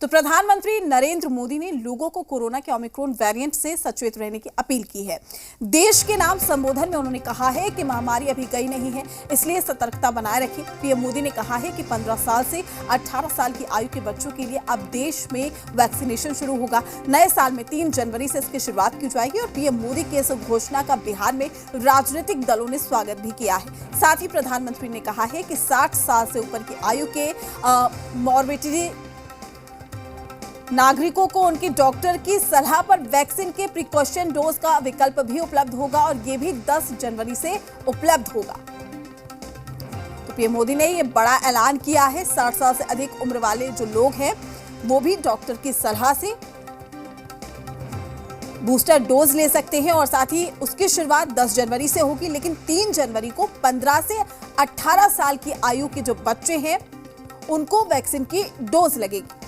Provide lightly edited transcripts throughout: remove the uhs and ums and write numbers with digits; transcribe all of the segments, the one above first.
तो प्रधानमंत्री नरेंद्र मोदी ने लोगों को कोरोना के ओमिक्रॉन वेरिएंट से सचेत रहने की अपील की है। देश के नाम संबोधन में उन्होंने कहा है कि महामारी अभी गई नहीं है, इसलिए सतर्कता बनाए रखें। पीएम मोदी ने कहा है कि 15 साल से 18 साल की आयु के बच्चों के लिए अब देश में वैक्सीनेशन शुरू होगा। नए साल में 3 जनवरी से इसकी शुरुआत की जाएगी और पीएम मोदी की इस घोषणा का बिहार में राजनीतिक दलों ने स्वागत भी किया है। साथ ही प्रधानमंत्री ने कहा है कि 60 साल से ऊपर की आयु के मॉर्बिडिटी नागरिकों को उनके डॉक्टर की सलाह पर वैक्सीन के प्रिकॉशन डोज का विकल्प भी उपलब्ध होगा और ये भी 10 जनवरी से उपलब्ध होगा। तो पीएम मोदी ने ये बड़ा ऐलान किया है। 60 साल से अधिक उम्र वाले जो लोग हैं वो भी डॉक्टर की सलाह से बूस्टर डोज ले सकते हैं और साथ ही उसकी शुरुआत 10 जनवरी से होगी, लेकिन 3 जनवरी को 15 से 18 साल की आयु के जो बच्चे हैं उनको वैक्सीन की डोज लगेगी।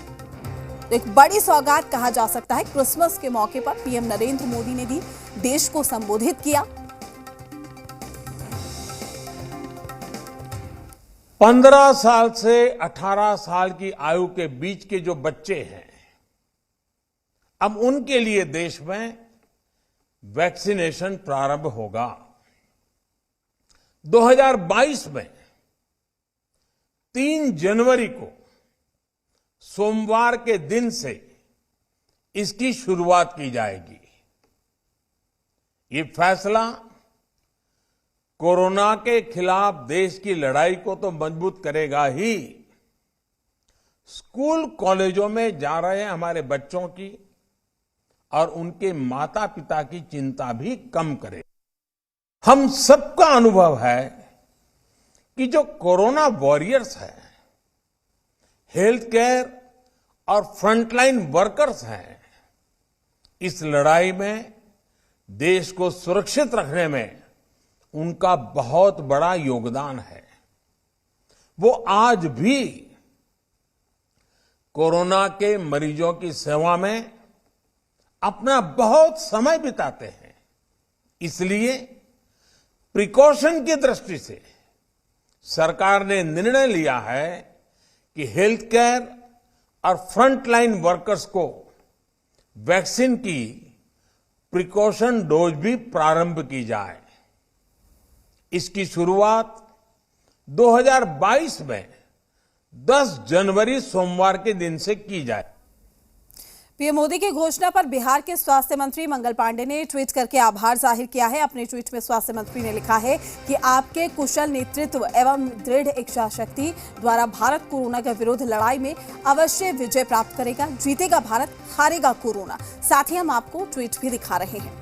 एक बड़ी सौगात कहा जा सकता है। क्रिसमस के मौके पर पीएम नरेंद्र मोदी ने भी देश को संबोधित किया। 15 साल से 18 साल की आयु के बीच के जो बच्चे हैं, अब उनके लिए देश में वैक्सीनेशन प्रारंभ होगा। 2022 में 3 जनवरी को सोमवार के दिन से इसकी शुरुआत की जाएगी। ये फैसला कोरोना के खिलाफ देश की लड़ाई को तो मजबूत करेगा ही, स्कूल कॉलेजों में जा रहे हमारे बच्चों की और उनके माता पिता की चिंता भी कम करेगा। हम सबका अनुभव है कि जो कोरोना वॉरियर्स हैं, हेल्थ केयर और फ्रंटलाइन वर्कर्स हैं, इस लड़ाई में देश को सुरक्षित रखने में उनका बहुत बड़ा योगदान है। वो आज भी कोरोना के मरीजों की सेवा में अपना बहुत समय बिताते हैं। इसलिए प्रिकॉशन की दृष्टि से सरकार ने निर्णय लिया है कि हेल्थ केयर और फ्रंटलाइन वर्कर्स को वैक्सीन की प्रिकॉशन डोज भी प्रारंभ की जाए। इसकी शुरुआत 2022 में 10 जनवरी सोमवार के दिन से की जाए। पीएम मोदी की घोषणा पर बिहार के स्वास्थ्य मंत्री मंगल पांडे ने ट्वीट करके आभार जाहिर किया है। अपने ट्वीट में स्वास्थ्य मंत्री ने लिखा है कि आपके कुशल नेतृत्व एवं दृढ़ इच्छा शक्ति द्वारा भारत कोरोना के विरुद्ध लड़ाई में अवश्य विजय प्राप्त करेगा। जीतेगा भारत, हारेगा कोरोना। साथ ही हम आपको ट्वीट भी दिखा रहे हैं।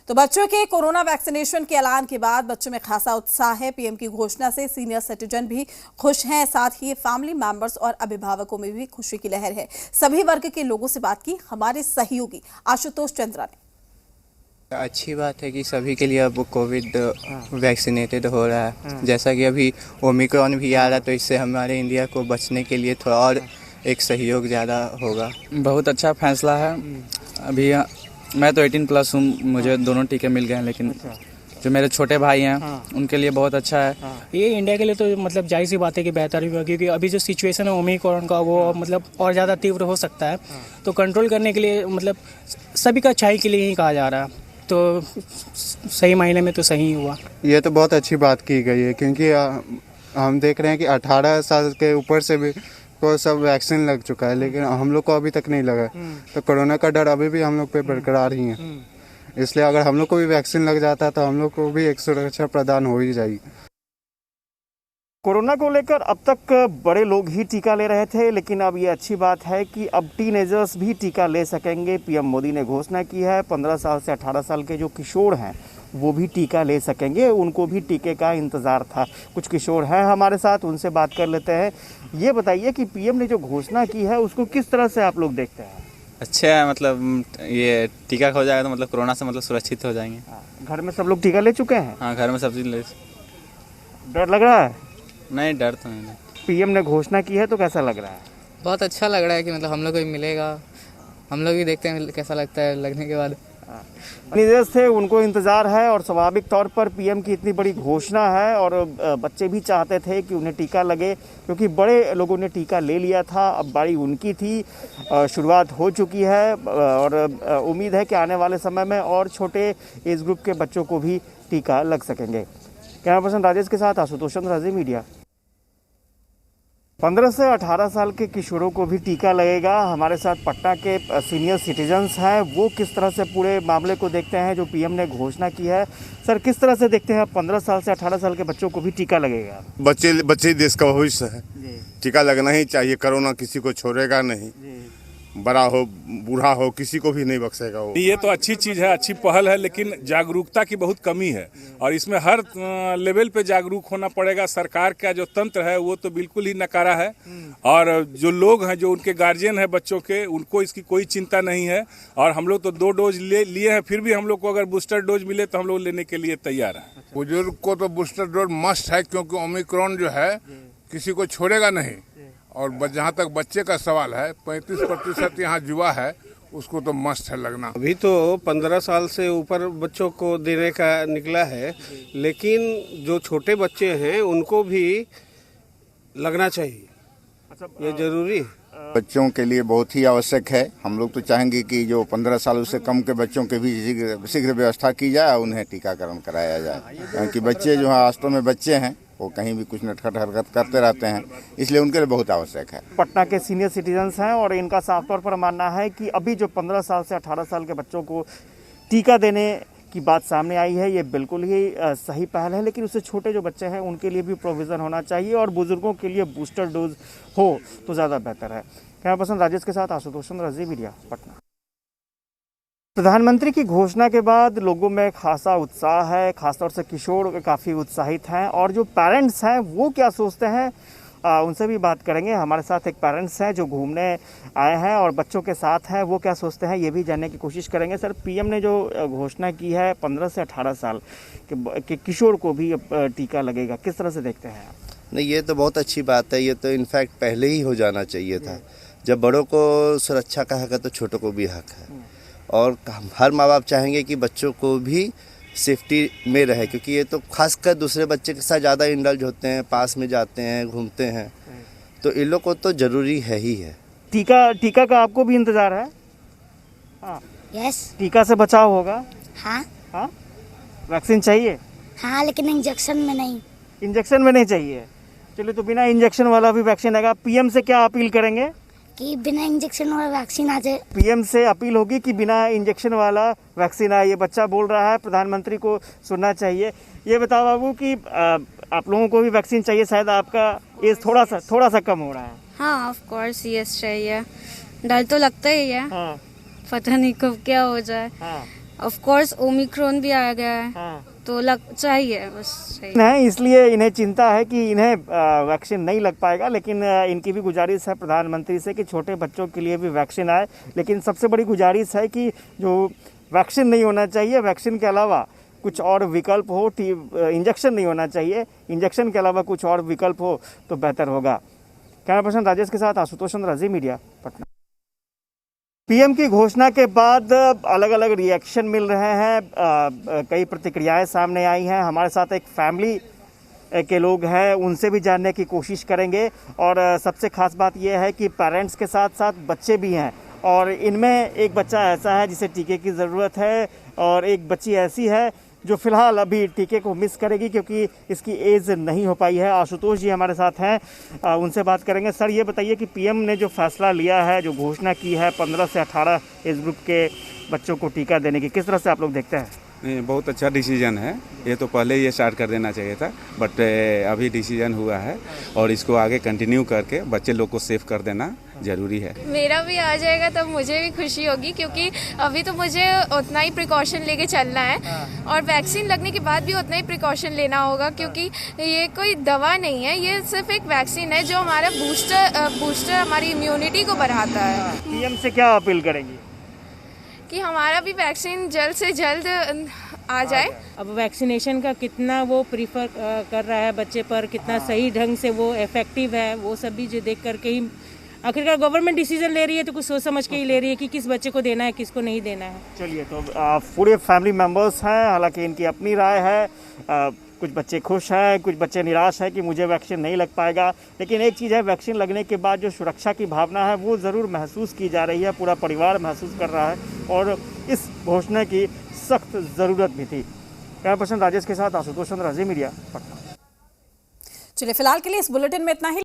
तो बच्चों के कोरोना वैक्सीनेशन के ऐलान के बाद बच्चों में खासा उत्साह है। पीएम की घोषणा से सीनियर सिटीजन भी खुश हैं, साथ ही फैमिली मेंबर्स और अभिभावकों में भी खुशी की लहर है। सभी वर्ग के लोगों से बात की हमारे सहयोगी आशुतोष चंद्रा ने। अच्छी बात है कि सभी के लिए अब कोविड वैक्सीनेटेड हो रहा है। जैसा कि अभी ओमिक्रॉन भी आ रहा है, तो इससे हमारे इंडिया को बचने के लिए थोड़ा और एक सहयोग ज़्यादा होगा। बहुत अच्छा फैसला है। अभी मैं तो 18+ हूँ, मुझे दोनों टीके मिल गए हैं, लेकिन जो मेरे छोटे भाई हैं उनके लिए बहुत अच्छा है। ये इंडिया के लिए तो मतलब जाहिर सी बात है कि बेहतर ही होगा, क्योंकि अभी जो सिचुएशन है ओमिक्रॉन का वो मतलब और ज़्यादा तीव्र हो सकता है। तो कंट्रोल करने के लिए मतलब सभी का अच्छाई के लिए ही कहा जा रहा है, तो सही मायने में तो सही हुआ। ये तो बहुत अच्छी बात की गई है, क्योंकि हम देख रहे हैं कि 18 साल के ऊपर से भी को सब वैक्सीन लग चुका है, लेकिन हम लोग को अभी तक नहीं लगा। तो कोरोना का डर अभी भी हम लोग पे बरकरार ही है। इसलिए अगर हम लोग को भी वैक्सीन लग जाता तो हम लोग को भी एक सुरक्षा प्रदान हो ही जाएगी। कोरोना को लेकर अब तक बड़े लोग ही टीका ले रहे थे, लेकिन अब ये अच्छी बात है कि अब टीनेजर्स भी टीका ले सकेंगे। पीएम मोदी ने घोषणा की है 15 साल से 18 साल के जो किशोर हैं वो भी टीका ले सकेंगे। उनको भी टीके का इंतज़ार था। कुछ किशोर हैं हमारे साथ, उनसे बात कर लेते हैं। ये बताइए कि पीएम ने जो घोषणा की है उसको किस तरह से आप लोग देखते हैं? अच्छा है, मतलब ये टीका हो जाएगा तो मतलब कोरोना से मतलब सुरक्षित हो जाएंगे। घर में सब लोग टीका ले चुके हैं? हाँ, घर में सब चीज़ ले। डर लग रहा है? नहीं, डर तो नहीं। पीएम ने घोषणा की है तो कैसा लग रहा है? बहुत अच्छा लग रहा है कि मतलब हम लोग को भी मिलेगा। हम लोग भी देखते हैं कैसा लगता है लगने के बाद। निर्देश थे, उनको इंतज़ार है और स्वाभाविक तौर पर पीएम की इतनी बड़ी घोषणा है और बच्चे भी चाहते थे कि उन्हें टीका लगे, क्योंकि बड़े लोगों ने टीका ले लिया था, अब बारी उनकी थी। शुरुआत हो चुकी है और उम्मीद है कि आने वाले समय में और छोटे एज ग्रुप के बच्चों को भी टीका लग सकेंगे। कैमरा पर्सन राजेश के साथ आशुतोष चंद्र, राजी मीडिया। 15 से 18 साल के किशोरों को भी टीका लगेगा। हमारे साथ पटना के सीनियर सिटीजन्स हैं, वो किस तरह से पूरे मामले को देखते हैं जो पीएम ने घोषणा की है। सर, किस तरह से देखते हैं 15 साल से 18 साल के बच्चों को भी टीका लगेगा? बच्चे देश का भविष्य है, टीका लगना ही चाहिए। कोरोना किसी को छोड़ेगा नहीं, बड़ा हो बूढ़ा हो किसी को भी नहीं बख्शेगा वो। ये तो अच्छी चीज है, अच्छी पहल है, लेकिन जागरूकता की बहुत कमी है और इसमें हर लेवल पे जागरूक होना पड़ेगा। सरकार का जो तंत्र है वो तो बिल्कुल ही नकारा है और जो लोग हैं, जो उनके गार्जियन हैं बच्चों के, उनको इसकी कोई चिंता नहीं है। और हम लोग तो 2 डोज लिए हैं, फिर भी हम लोग को अगर बूस्टर डोज मिले तो हम लोग लेने के लिए तैयार हैं। बुजुर्ग को तो बूस्टर डोज मस्ट है, क्योंकि ओमिक्रॉन जो है किसी को छोड़ेगा नहीं। और जहाँ तक बच्चे का सवाल है, 35% यहाँ युवा है, उसको तो मस्ट है लगना। अभी तो 15 साल से ऊपर बच्चों को देने का निकला है, लेकिन जो छोटे बच्चे हैं उनको भी लगना चाहिए। ये जरूरी है। बच्चों के लिए बहुत ही आवश्यक है। हम लोग तो चाहेंगे कि जो 15 साल से कम के बच्चों के भी शीघ्र व्यवस्था की जाए, उन्हें टीकाकरण कराया जाए, क्योंकि बच्चे जो है वास्तव में बच्चे हैं, वो कहीं भी कुछ नटखट हरकत करते रहते हैं, इसलिए उनके लिए बहुत आवश्यक है। पटना के सीनियर सिटीजन्स हैं और इनका साफ तौर पर मानना है कि अभी जो 15 साल से 18 साल के बच्चों को टीका देने की बात सामने आई है, ये बिल्कुल ही सही पहल है, लेकिन उससे छोटे जो बच्चे हैं उनके लिए भी प्रोविज़न होना चाहिए और बुजुर्गों के लिए बूस्टर डोज हो तो ज़्यादा बेहतर है। कैमरा पर्सन राजेश के साथ आशुतोष चंद्र, राजी मीडिया, पटना। प्रधानमंत्री की घोषणा के बाद लोगों में खासा उत्साह है, खासतौर से किशोर काफ़ी उत्साहित हैं और जो पेरेंट्स हैं वो क्या सोचते हैं उनसे भी बात करेंगे। हमारे साथ एक पेरेंट्स हैं जो घूमने आए हैं और बच्चों के साथ हैं, वो क्या सोचते हैं ये भी जानने की कोशिश करेंगे। सर, पीएम ने जो घोषणा की है 15 से 18 साल के किशोर को भी टीका लगेगा, किस तरह से देखते हैं आप? नहीं, ये तो बहुत अच्छी बात है। ये तो इनफैक्ट पहले ही हो जाना चाहिए था। जब बड़ों को सुरक्षा का हक है तो छोटों को भी हक है और हर माँ बाप चाहेंगे कि बच्चों को भी सेफ्टी में रहे, क्योंकि ये तो खासकर दूसरे बच्चे के साथ ज़्यादा इंडल्ज होते हैं, पास में जाते हैं, घूमते हैं, तो इन लोग को तो ज़रूरी है ही है। टीका का आपको भी इंतज़ार है? हाँ, यस। टीका से बचाव होगा? हाँ। हाँ, वैक्सीन चाहिए? हाँ, लेकिन इंजेक्शन में नहीं। इंजेक्शन में नहीं चाहिए? चलिए, तो बिना इंजेक्शन वाला भी वैक्सीन आएगा। पीएम से क्या अपील करेंगे? कि बिना इंजेक्शन वाला वैक्सीन आ जाए। पीएम से अपील होगी कि बिना इंजेक्शन वाला वैक्सीन आए। ये बच्चा बोल रहा है, प्रधानमंत्री को सुनना चाहिए। ये बताओ बाबू कि आप लोगों को भी वैक्सीन चाहिए, शायद आपका एज थोड़ा सा कम हो रहा है। हाँ, ऑफ कोर्स यस चाहिए। डर तो लगता ही है। हाँ। पता नहीं कब क्या हो जाए। हाँ। ऑफ कोर्स ओमिक्रॉन भी आ गया है। हाँ। तो चाहिए, बस चाहिए। नहीं, इसलिए इन्हें चिंता है कि इन्हें वैक्सीन नहीं लग पाएगा, लेकिन इनकी भी गुजारिश है प्रधानमंत्री से कि छोटे बच्चों के लिए भी वैक्सीन आए। लेकिन सबसे बड़ी गुजारिश है कि जो वैक्सीन नहीं होना चाहिए, वैक्सीन के अलावा कुछ और विकल्प हो। इंजेक्शन नहीं होना चाहिए, इंजेक्शन के अलावा कुछ और विकल्प हो तो बेहतर होगा। कैमरा पर्सन राजेश के साथ आशुतोष चंद्र, राजी मीडिया, पटना। पीएम की घोषणा के बाद अलग अलग रिएक्शन मिल रहे हैं, कई प्रतिक्रियाएं सामने आई हैं। हमारे साथ एक फैमिली के लोग हैं, उनसे भी जानने की कोशिश करेंगे। और सबसे खास बात यह है कि पेरेंट्स के साथ साथ बच्चे भी हैं और इनमें एक बच्चा ऐसा है जिसे टीके की ज़रूरत है और एक बच्ची ऐसी है जो फिलहाल अभी टीके को मिस करेगी क्योंकि इसकी एज नहीं हो पाई है। आशुतोष जी हमारे साथ हैं, उनसे बात करेंगे। सर, ये बताइए कि पीएम ने जो फैसला लिया है, जो घोषणा की है 15 से 18 एज ग्रुप के बच्चों को टीका देने की, किस तरह से आप लोग देखते हैं? नहीं, बहुत अच्छा डिसीजन है। ये तो पहले ही स्टार्ट कर देना चाहिए था, बट अभी डिसीजन हुआ है और इसको आगे कंटिन्यू करके बच्चे लोग को सेफ कर देना जरूरी है। मेरा भी आ जाएगा तब मुझे भी खुशी होगी, क्योंकि अभी तो मुझे उतना ही प्रिकॉशन लेके चलना है और वैक्सीन लगने के बाद भी उतना ही प्रिकॉशन लेना होगा, क्योंकि ये कोई दवा नहीं है, ये सिर्फ एक वैक्सीन है जो हमारा बूस्टर हमारी इम्यूनिटी को बढ़ाता है। पीएम से क्या अपील करेंगी? कि हमारा भी वैक्सीन जल्द से जल्द आ जाए। अब वैक्सीनेशन का कितना वो प्रीफर कर रहा है बच्चे पर, कितना सही ढंग से वो इफेक्टिव है, वो सब भी जो देख करके ही आखिरकार गवर्नमेंट डिसीजन ले रही है तो कुछ सोच समझ के ही ले रही है कि किस बच्चे को देना है किसको नहीं देना है। चलिए, तो पूरे फैमिली मेंबर्स हैं, हालांकि इनकी अपनी राय है। कुछ बच्चे खुश हैं, कुछ बच्चे निराश हैं कि मुझे वैक्सीन नहीं लग पाएगा, लेकिन एक चीज़ है, वैक्सीन लगने के बाद जो सुरक्षा की भावना है वो ज़रूर महसूस की जा रही है, पूरा परिवार महसूस कर रहा है और इस घोषणा की सख्त ज़रूरत भी थी। कैमरा पर्सन राजेश के साथ आशुतोष चंद्र, अजय मीडिया, पटना। चलिए, फिलहाल के लिए इस बुलेटिन में इतना ही।